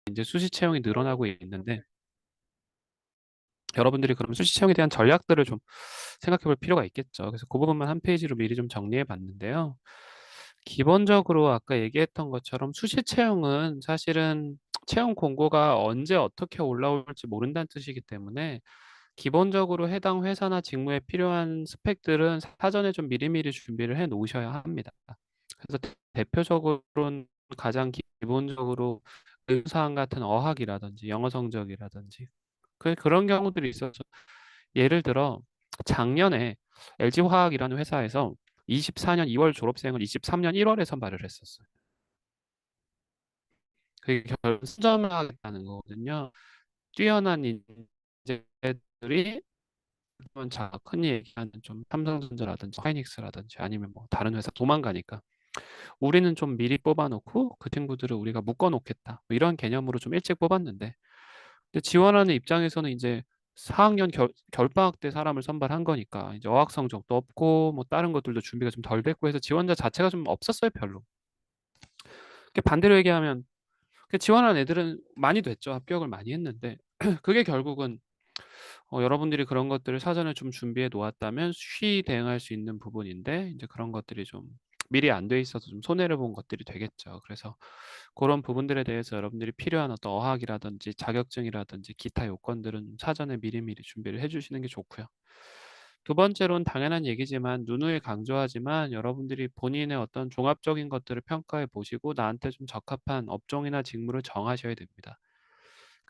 이제 수시 채용이 늘어나고 있는데 여러분들이 그럼 수시 채용에 대한 전략들을 좀 생각해 볼 필요가 있겠죠. 그래서 그 부분만 한 페이지로 미리 좀 정리해 봤는데요. 기본적으로 아까 얘기했던 것처럼 수시 채용은 사실은 채용 공고가 언제 어떻게 올라올지 모른다는 뜻이기 때문에 기본적으로 해당 회사나 직무에 필요한 스펙들은 사전에 좀 미리미리 준비를 해 놓으셔야 합니다. 그래서 대표적으로는 가장 기본적으로 의무사항 같은 어학이라든지 영어 성적이라든지 그런 경우들이 있어서 예를 들어 작년에 LG화학이라는 회사에서 24년 2월 졸업생을 23년 1월에 선발을 했었어요. 그게 결국 승점을 하겠다는 거거든요. 뛰어난 인재들이 흔히 얘기하는 좀 삼성전자라든지 하이닉스라든지 아니면 뭐 다른 회사 도망가니까 우리는 좀 미리 뽑아놓고 그 친구들을 우리가 묶어놓겠다. 뭐 이런 개념으로 좀 일찍 뽑았는데 근데 지원하는 입장에서는 이제 4학년 겨울방학 때 사람을 선발한 거니까 이제 어학 성적도 없고 뭐 다른 것들도 준비가 좀 덜 됐고 해서 지원자 자체가 좀 없었어요, 별로. 반대로 얘기하면 지원한 애들은 많이 됐죠. 합격을 많이 했는데 그게 결국은 여러분들이 그런 것들을 사전에 좀 준비해 놓았다면 쉬 대응할 수 있는 부분인데 이제 그런 것들이 좀 미리 안 돼 있어서 좀 손해를 본 것들이 되겠죠. 그래서 그런 부분들에 대해서 여러분들이 필요한 어떤 어학이라든지 자격증이라든지 기타 요건들은 사전에 미리미리 준비를 해 주시는 게 좋고요. 두 번째로는 당연한 얘기지만 누누이 강조하지만 여러분들이 본인의 어떤 종합적인 것들을 평가해 보시고 나한테 좀 적합한 업종이나 직무를 정하셔야 됩니다.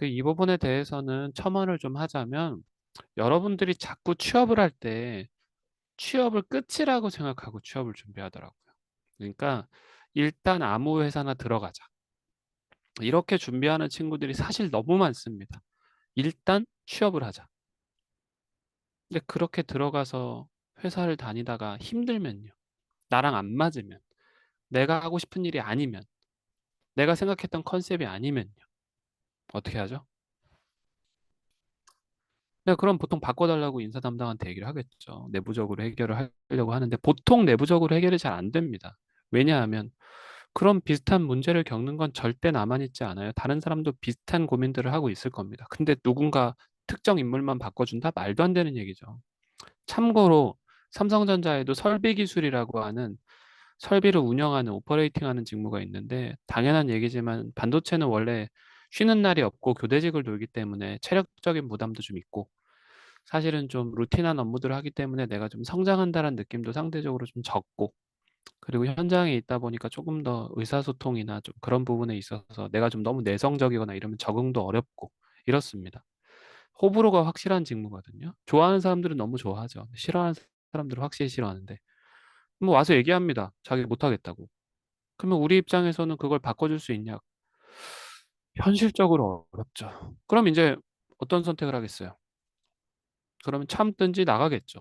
이 부분에 대해서는 첨언을 좀 하자면 여러분들이 자꾸 취업을 할 때 취업을 끝이라고 생각하고 취업을 준비하더라고요. 그러니까 일단 아무 회사나 들어가자. 이렇게 준비하는 친구들이 사실 너무 많습니다. 일단 취업을 하자. 근데 그렇게 들어가서 회사를 다니다가 힘들면요. 나랑 안 맞으면, 내가 하고 싶은 일이 아니면, 내가 생각했던 컨셉이 아니면요. 어떻게 하죠? 네, 그럼 보통 바꿔달라고 인사 담당한테 얘기를 하겠죠. 내부적으로 해결을 하려고 하는데 보통 내부적으로 해결이 잘 안 됩니다. 왜냐하면 그런 비슷한 문제를 겪는 건 절대 나만 있지 않아요. 다른 사람도 비슷한 고민들을 하고 있을 겁니다. 근데 누군가 특정 인물만 바꿔준다? 말도 안 되는 얘기죠. 참고로 삼성전자에도 설비 기술이라고 하는 설비를 운영하는 오퍼레이팅하는 직무가 있는데 당연한 얘기지만 반도체는 원래 쉬는 날이 없고 교대직을 돌기 때문에 체력적인 부담도 좀 있고 사실은 좀 루틴한 업무들을 하기 때문에 내가 좀 성장한다는 느낌도 상대적으로 좀 적고 그리고 현장에 있다 보니까 조금 더 의사소통이나 좀 그런 부분에 있어서 내가 좀 너무 내성적이거나 이러면 적응도 어렵고 이렇습니다. 호불호가 확실한 직무거든요. 좋아하는 사람들은 너무 좋아하죠. 싫어하는 사람들은 확실히 싫어하는데 뭐 와서 얘기합니다. 자기 못하겠다고. 그러면 우리 입장에서는 그걸 바꿔줄 수 있냐? 현실적으로 어렵죠. 그럼 이제 어떤 선택을 하겠어요? 그러면 참든지 나가겠죠.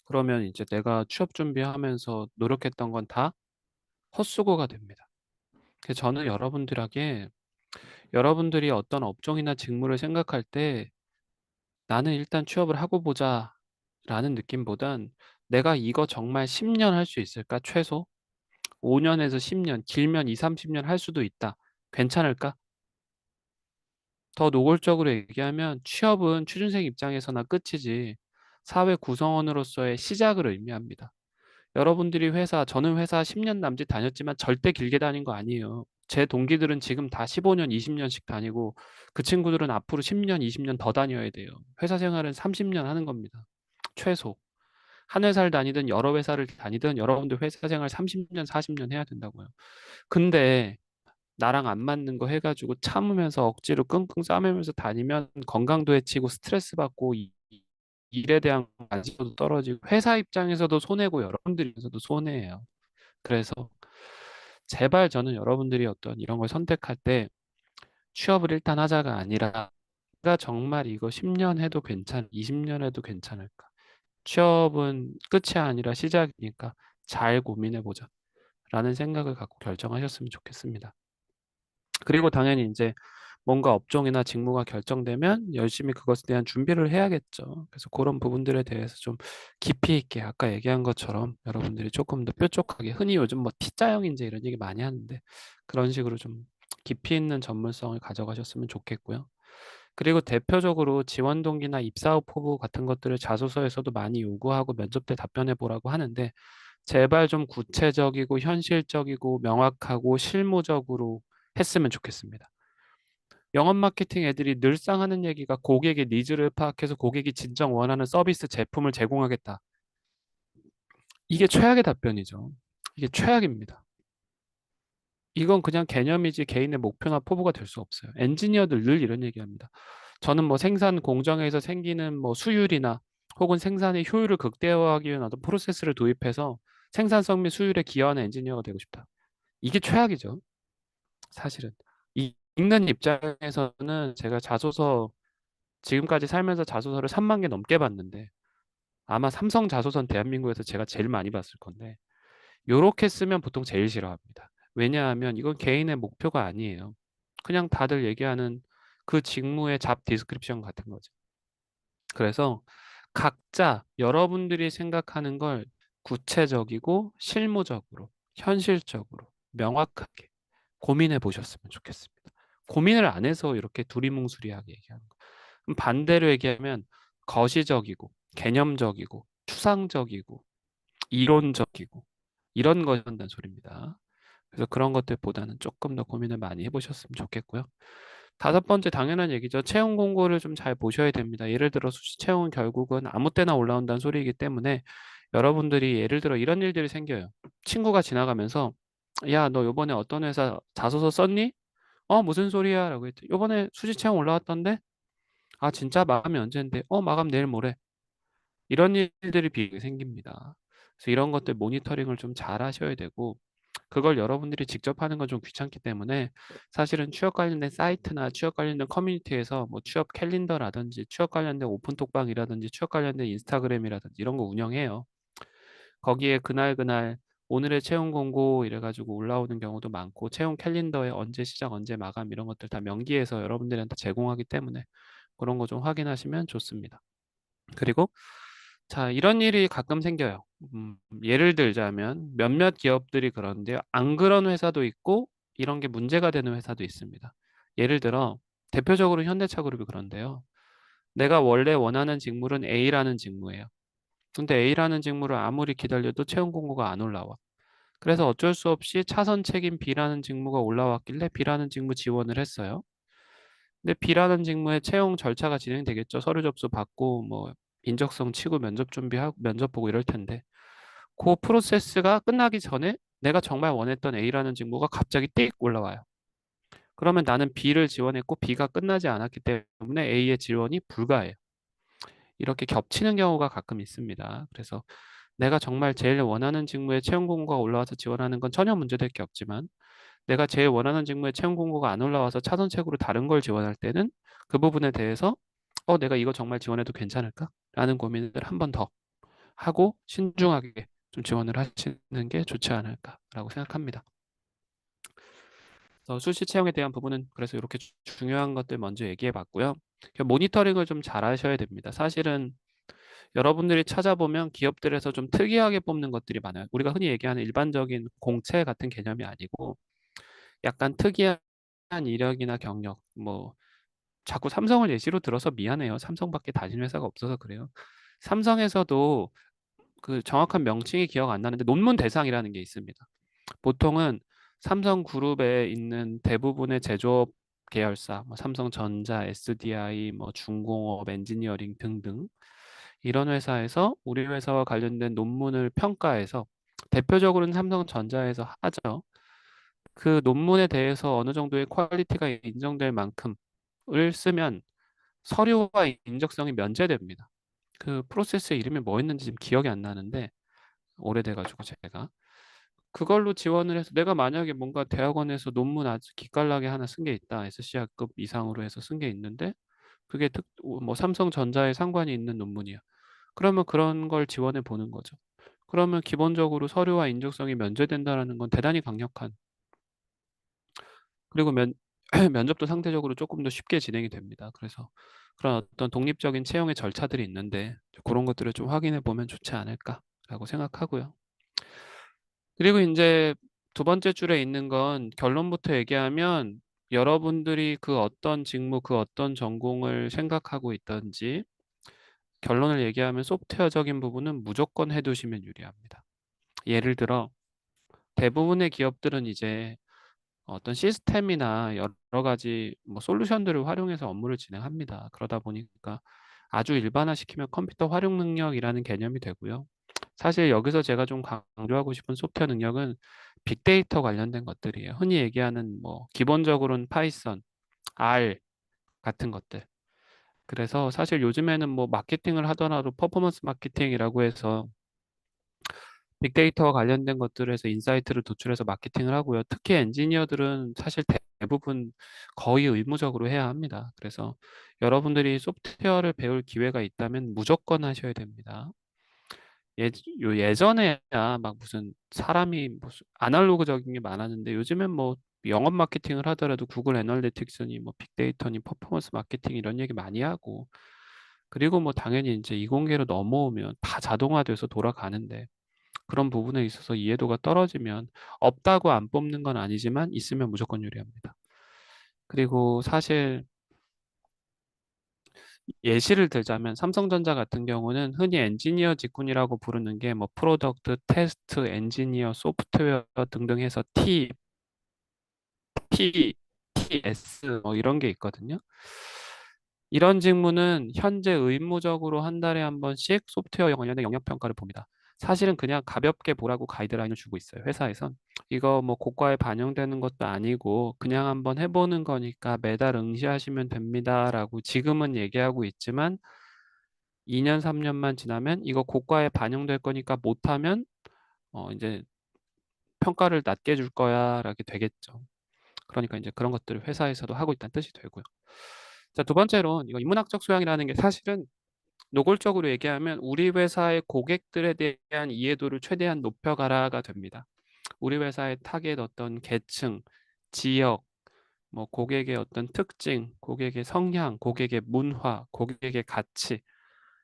그러면 이제 내가 취업 준비하면서 노력했던 건 다 헛수고가 됩니다. 그래서 저는 여러분들에게 여러분들이 어떤 업종이나 직무를 생각할 때 나는 일단 취업을 하고 보자라는 느낌보단 내가 이거 정말 10년 할 수 있을까? 최소 5년에서 10년, 길면 2, 30년 할 수도 있다. 괜찮을까? 더 노골적으로 얘기하면 취업은 취준생 입장에서나 끝이지 사회 구성원으로서의 시작을 의미합니다. 여러분들이 저는 회사 10년 남짓 다녔지만 절대 길게 다닌 거 아니에요. 제 동기들은 지금 다 15년, 20년씩 다니고 그 친구들은 앞으로 10년, 20년 더 다녀야 돼요. 회사 생활은 30년 하는 겁니다. 최소. 한 회사를 다니든 여러 회사를 다니든 여러분들 회사 생활 30년, 40년 해야 된다고요. 근데 나랑 안 맞는 거 해가지고 참으면서 억지로 끙끙 싸매면서 다니면 건강도 해치고 스트레스 받고 일에 대한 관심도 떨어지고 회사 입장에서도 손해고 여러분들 입장에서도 손해예요. 그래서 제발 저는 여러분들이 어떤 이런 걸 선택할 때 취업을 일단 하자가 아니라 내가 정말 이거 10년 해도 20년 해도 괜찮을까? 취업은 끝이 아니라 시작이니까 잘 고민해 보자. 라는 생각을 갖고 결정하셨으면 좋겠습니다. 그리고 당연히 이제 뭔가 업종이나 직무가 결정되면 열심히 그것에 대한 준비를 해야겠죠. 그래서 그런 부분들에 대해서 좀 깊이 있게 아까 얘기한 것처럼 여러분들이 조금 더 뾰족하게 흔히 요즘 뭐 T자형 인재 이런 얘기 많이 하는데 그런 식으로 좀 깊이 있는 전문성을 가져가셨으면 좋겠고요. 그리고 대표적으로 지원 동기나 입사 후 포부 같은 것들을 자소서에서도 많이 요구하고 면접 때 답변해 보라고 하는데 제발 좀 구체적이고 현실적이고 명확하고 실무적으로 했으면 좋겠습니다. 영업 마케팅 애들이 늘상 하는 얘기가 고객의 니즈를 파악해서 고객이 진정 원하는 서비스 제품을 제공하겠다. 이게 최악의 답변이죠. 이게 최악입니다. 이건 그냥 개념이지 개인의 목표나 포부가 될 수 없어요. 엔지니어들 늘 이런 얘기합니다. 저는 뭐 생산 공정에서 생기는 뭐 수율이나 혹은 생산의 효율을 극대화하기 위한 어떤 프로세스를 도입해서 생산성 및 수율에 기여하는 엔지니어가 되고 싶다. 이게 최악이죠. 사실은. 읽는 입장에서는 제가 자소서 지금까지 살면서 자소서를 3만 개 넘게 봤는데 아마 삼성 자소서는 대한민국에서 제가 제일 많이 봤을 건데 요렇게 쓰면 보통 제일 싫어합니다. 왜냐하면 이건 개인의 목표가 아니에요. 그냥 다들 얘기하는 그 직무의 잡 디스크립션 같은 거죠. 그래서 각자 여러분들이 생각하는 걸 구체적이고 실무적으로, 현실적으로, 명확하게 고민해 보셨으면 좋겠습니다. 고민을 안 해서 이렇게 두리뭉술하게 얘기하는 거. 그럼 반대로 얘기하면 거시적이고, 개념적이고, 추상적이고, 이론적이고 이런 걸 한다는 소리입니다. 그래서 그런 것들보다는 조금 더 고민을 많이 해보셨으면 좋겠고요. 다섯 번째 당연한 얘기죠. 채용 공고를 좀 잘 보셔야 됩니다. 예를 들어 수시 채용은 결국은 아무 때나 올라온다는 소리이기 때문에 여러분들이 예를 들어 이런 일들이 생겨요. 친구가 지나가면서 야, 너 요번에 어떤 회사 자소서 썼니? 무슨 소리야? 라고 했더니 요번에 수시 채용 올라왔던데? 아, 진짜 마감이 언제인데? 마감 내일 모레. 이런 일들이 비게 생깁니다. 그래서 이런 것들 모니터링을 좀 잘 하셔야 되고 그걸 여러분들이 직접 하는 건 좀 귀찮기 때문에 사실은 취업 관련된 사이트나 취업 관련된 커뮤니티에서 뭐 취업 캘린더라든지 취업 관련된 오픈톡방이라든지 취업 관련된 인스타그램이라든지 이런 거 운영해요. 거기에 그날 오늘의 채용 공고 이래가지고 올라오는 경우도 많고 채용 캘린더에 언제 시작 언제 마감 이런 것들 다 명기해서 여러분들한테 제공하기 때문에 그런 거 좀 확인하시면 좋습니다. 그리고 자, 이런 일이 가끔 생겨요. 예를 들자면 몇몇 기업들이 그런데요. 안 그런 회사도 있고 이런 게 문제가 되는 회사도 있습니다. 예를 들어 대표적으로 현대차 그룹이 그런데요. 내가 원래 원하는 직무는 A라는 직무예요. 근데 A라는 직무를 아무리 기다려도 채용 공고가 안 올라와. 그래서 어쩔 수 없이 차선 책임 B라는 직무가 올라왔길래 B라는 직무 지원을 했어요. 근데 B라는 직무의 채용 절차가 진행되겠죠. 서류 접수 받고 뭐 인적성 치고 면접 준비하고 면접 보고 이럴 텐데 그 프로세스가 끝나기 전에 내가 정말 원했던 A라는 직무가 갑자기 띡 올라와요. 그러면 나는 B를 지원했고 B가 끝나지 않았기 때문에 A의 지원이 불가해요. 이렇게 겹치는 경우가 가끔 있습니다. 그래서 내가 정말 제일 원하는 직무에 채용 공고가 올라와서 지원하는 건 전혀 문제될 게 없지만 내가 제일 원하는 직무에 채용 공고가 안 올라와서 차선책으로 다른 걸 지원할 때는 그 부분에 대해서 내가 이거 정말 지원해도 괜찮을까? 라는 고민을 한 번 더 하고 신중하게 좀 지원을 하시는 게 좋지 않을까라고 생각합니다. 그래서 수시 채용에 대한 부분은 그래서 이렇게 중요한 것들 먼저 얘기해 봤고요. 모니터링을 좀 잘 하셔야 됩니다. 사실은 여러분들이 찾아보면 기업들에서 좀 특이하게 뽑는 것들이 많아요. 우리가 흔히 얘기하는 일반적인 공채 같은 개념이 아니고 약간 특이한 이력이나 경력, 뭐 자꾸 삼성을 예시로 들어서 미안해요. 삼성밖에 다닌 회사가 없어서 그래요. 삼성에서도 그 정확한 명칭이 기억 안 나는데 논문 대상이라는 게 있습니다. 보통은 삼성그룹에 있는 대부분의 제조업 계열사, 뭐 삼성전자, SDI, 뭐 중공업, 엔지니어링 등등 이런 회사에서 우리 회사와 관련된 논문을 평가해서 대표적으로는 삼성전자에서 하죠. 그 논문에 대해서 어느 정도의 퀄리티가 인정될 만큼을 쓰면 서류와 인적성이 면제됩니다. 그 프로세스의 이름이 뭐였는지 지금 기억이 안 나는데 오래돼가지고 제가 그걸로 지원을 해서 내가 만약에 뭔가 대학원에서 논문 아주 기깔나게 하나 쓴 게 있다. SCR급 이상으로 해서 쓴 게 있는데 그게 뭐 삼성전자에 상관이 있는 논문이야. 그러면 그런 걸 지원해 보는 거죠. 그러면 기본적으로 서류와 인적성이 면제된다라는 건 대단히 강력한 그리고 면접도 상대적으로 조금 더 쉽게 진행이 됩니다. 그래서 그런 어떤 독립적인 채용의 절차들이 있는데 그런 것들을 좀 확인해 보면 좋지 않을까라고 생각하고요. 그리고 이제 두 번째 줄에 있는 건 결론부터 얘기하면 여러분들이 그 어떤 직무, 그 어떤 전공을 생각하고 있든지 결론을 얘기하면 소프트웨어적인 부분은 무조건 해두시면 유리합니다. 예를 들어 대부분의 기업들은 이제 어떤 시스템이나 여러 가지 뭐 솔루션들을 활용해서 업무를 진행합니다. 그러다 보니까 아주 일반화시키면 컴퓨터 활용 능력이라는 개념이 되고요. 사실 여기서 제가 좀 강조하고 싶은 소프트웨어 능력은 빅데이터 관련된 것들이에요. 흔히 얘기하는 뭐 기본적으로는 파이썬, R 같은 것들. 그래서 사실 요즘에는 뭐 마케팅을 하더라도 퍼포먼스 마케팅이라고 해서 빅데이터와 관련된 것들에서 인사이트를 도출해서 마케팅을 하고요. 특히 엔지니어들은 사실 대부분 거의 의무적으로 해야 합니다. 그래서 여러분들이 소프트웨어를 배울 기회가 있다면 무조건 하셔야 됩니다. 예전에야 막 무슨 사람이 무슨 아날로그적인 게 많았는데 요즘엔 뭐 영업 마케팅을 하더라도 구글 애널리틱스니 뭐 빅데이터니 퍼포먼스 마케팅 이런 얘기 많이 하고 그리고 뭐 당연히 이제 이공계로 넘어오면 다 자동화돼서 돌아가는데 그런 부분에 있어서 이해도가 떨어지면 없다고 안 뽑는 건 아니지만 있으면 무조건 유리합니다. 그리고 사실 예시를 들자면 삼성전자 같은 경우는 흔히 엔지니어 직군이라고 부르는 게 뭐 프로덕트, 테스트, 엔지니어, 소프트웨어 등등 해서 TS 뭐 이런 게 있거든요. 이런 직무는 현재 의무적으로 한 달에 한 번씩 소프트웨어 관련된 영역 평가를 봅니다. 사실은 그냥 가볍게 보라고 가이드라인을 주고 있어요. 회사에선. 이거 뭐 고과에 반영되는 것도 아니고 그냥 한번 해보는 거니까 매달 응시하시면 됩니다라고 지금은 얘기하고 있지만 2년, 3년만 지나면 이거 고과에 반영될 거니까 못하면 이제 평가를 낮게 줄 거야라게 되겠죠. 그러니까 이제 그런 것들을 회사에서도 하고 있다는 뜻이 되고요. 자, 두 번째로 이거 인문학적 소양이라는 게 사실은 노골적으로 얘기하면 우리 회사의 고객들에 대한 이해도를 최대한 높여가라가 됩니다. 우리 회사의 타겟 어떤 계층, 지역, 뭐 고객의 어떤 특징, 고객의 성향, 고객의 문화, 고객의 가치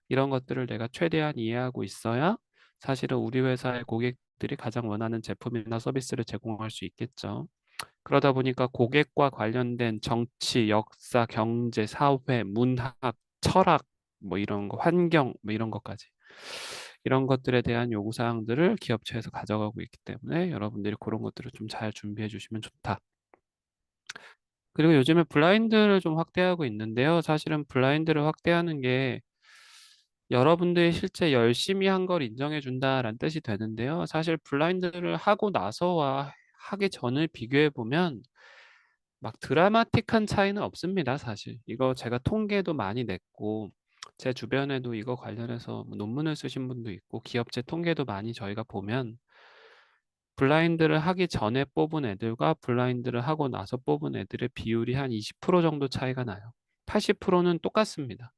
이런 것들을 내가 최대한 이해하고 있어야 사실은 우리 회사의 고객들이 가장 원하는 제품이나 서비스를 제공할 수 있겠죠. 그러다 보니까 고객과 관련된 정치, 역사, 경제, 사회, 문학, 철학, 뭐 이런 거, 환경, 뭐 이런 것까지. 이런 것들에 대한 요구사항들을 기업체에서 가져가고 있기 때문에 여러분들이 그런 것들을 좀 잘 준비해 주시면 좋다. 그리고 요즘에 블라인드를 좀 확대하고 있는데요. 사실은 블라인드를 확대하는 게 여러분들이 실제 열심히 한 걸 인정해 준다라는 뜻이 되는데요. 사실 블라인드를 하고 나서와 하기 전을 비교해 보면 막 드라마틱한 차이는 없습니다, 사실. 이거 제가 통계도 많이 냈고 제 주변에도 이거 관련해서 뭐 논문을 쓰신 분도 있고 기업체 통계도 많이 저희가 보면 블라인드를 하기 전에 뽑은 애들과 블라인드를 하고 나서 뽑은 애들의 비율이 한 20% 정도 차이가 나요. 80%는 똑같습니다.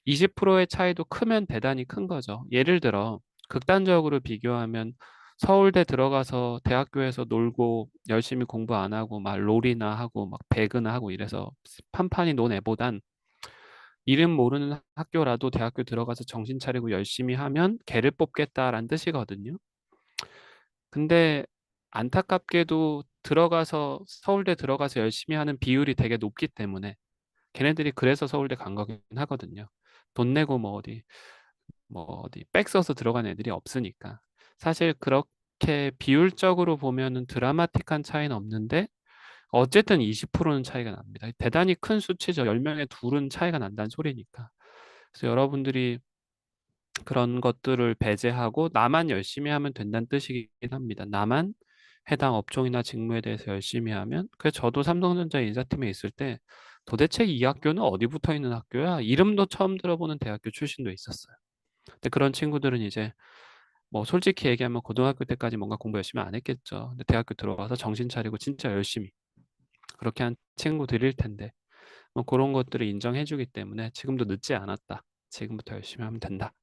20%의 차이도 크면 대단히 큰 거죠. 예를 들어 극단적으로 비교하면 서울대 들어가서 대학교에서 놀고 열심히 공부 안 하고 막 롤이나 하고 막 배그나 하고 이래서 판판이 논 애보단 이름 모르는 학교라도 대학교 들어가서 정신 차리고 열심히 하면 걔를 뽑겠다라는 뜻이거든요. 근데 안타깝게도 들어가서 서울대 들어가서 열심히 하는 비율이 되게 높기 때문에 걔네들이 그래서 서울대 간 거긴 하거든요. 돈 내고 뭐 어디 백 써서 들어간 애들이 없으니까. 사실 그렇게 비율적으로 보면은 드라마틱한 차이는 없는데 어쨌든 20%는 차이가 납니다. 대단히 큰 수치죠. 10명에 둘은 차이가 난다는 소리니까. 그래서 여러분들이 그런 것들을 배제하고 나만 열심히 하면 된다는 뜻이긴 합니다. 나만 해당 업종이나 직무에 대해서 열심히 하면 그래서 저도 삼성전자 인사팀에 있을 때 도대체 이 학교는 어디 붙어 있는 학교야? 이름도 처음 들어보는 대학교 출신도 있었어요. 근데 그런 친구들은 이제 뭐 솔직히 얘기하면 고등학교 때까지 뭔가 공부 열심히 안 했겠죠. 근데 대학교 들어와서 정신 차리고 진짜 열심히 그렇게 한 친구들일 텐데 뭐 그런 것들을 인정해주기 때문에 지금도 늦지 않았다. 지금부터 열심히 하면 된다.